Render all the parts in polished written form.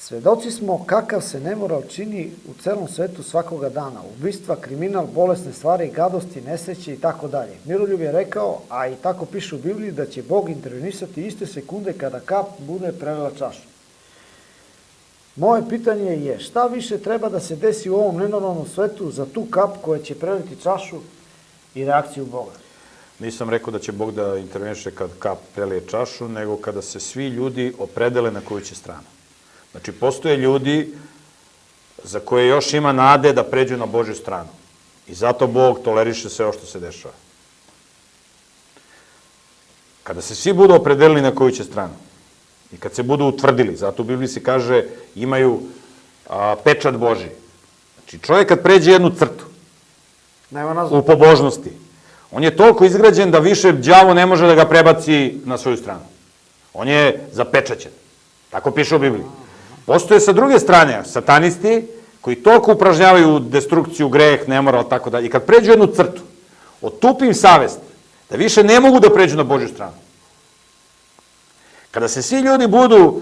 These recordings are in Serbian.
Svedoci smo kakav se nemoral čini u celom svetu svakoga dana. Ubistva, kriminal, bolesne stvari, gadosti, nesreće i tako dalje. Miroljub je rekao, a i tako piše u Bibliji, da će Bog intervenisati iste sekunde kada kap bude prelila čašu. Moje pitanje je šta više treba da se desi u ovom nenormalnom svetu za tu kap koja će preliti čašu i reakciju Boga? Nisam rekao da će Bog da interveniše kad kap prelije čašu, nego kada se svi ljudi opredele na koju će stranu. Znači, postoje ljudi za koje još ima nade da pređu na Božju stranu. I zato Bog toleriše sve ovo što se dešava. Kada se svi budu opredelili na koju će stranu i kad se budu utvrdili, zato u Bibliji se kaže imaju pečat Božji. Znači, čovjek kad pređe jednu crtu u pobožnosti, on je toliko izgrađen da više đavo ne može da ga prebaci na svoju stranu. On je zapečaćen. Tako piše u Bibliji. Postoje sa druge strane satanisti koji toliko upražnjavaju destrukciju, greh, nemoral, tako dalje. I kad pređu jednu crtu, otupi im savest da više ne mogu da pređu na Božju stranu. Kada se svi ljudi budu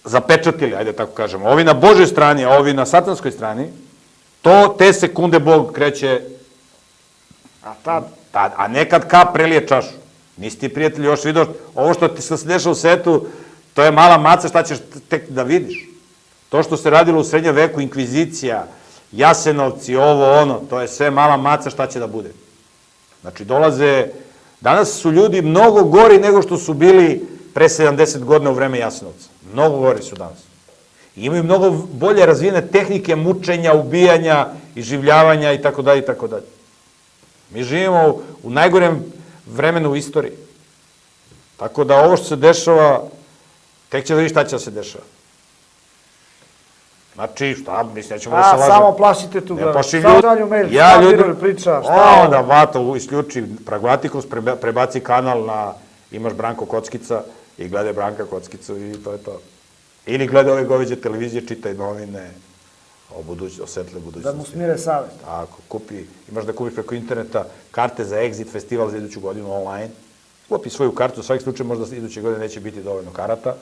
zapečatili, ajde tako kažemo, ovi na Božoj strani, a ovi na satanskoj strani, te sekunde Bog kreće, a nekad kap prelije čašu. Nisi ti, prijatelji, još vidio ovo što se dešava u svetu, to je mala maca, šta ćeš tek da vidiš. To što se radilo u srednjem veku, inkvizicija, Jasenovci, ovo, ono, to je sve mala maca, šta će da bude. Znači, danas su ljudi mnogo gori nego što su bili pre 70 godina u vreme Jasenovca. Mnogo gori su danas. I imaju mnogo bolje razvijene tehnike mučenja, ubijanja, iživljavanja i tako dalje i tako dalje. Mi živimo u najgorem vremenu u istoriji. Tako da ovo što se dešava, tek će da vidi šta će da se dešava. Znači, šta, mislim, nećemo da se lažemo. Samo plašite tu gleda. Samo dalju mail, šta Miroljub priča, šta ovo? Onda vato isključi Pragmatikus, prebaci kanal na, imaš Branko Kockica i gledaj Branka Kockicu i to je to. Ili gledaj ove goveđe televizije, čitaj novine o svetle budućnosti. Da mu smire savest. Tako, imaš da kupiš preko interneta karte za Exit festival za iduću godinu online. Kupi svoju kartu, u svaki slučaj možda iduće godine neće biti dovoljno karata.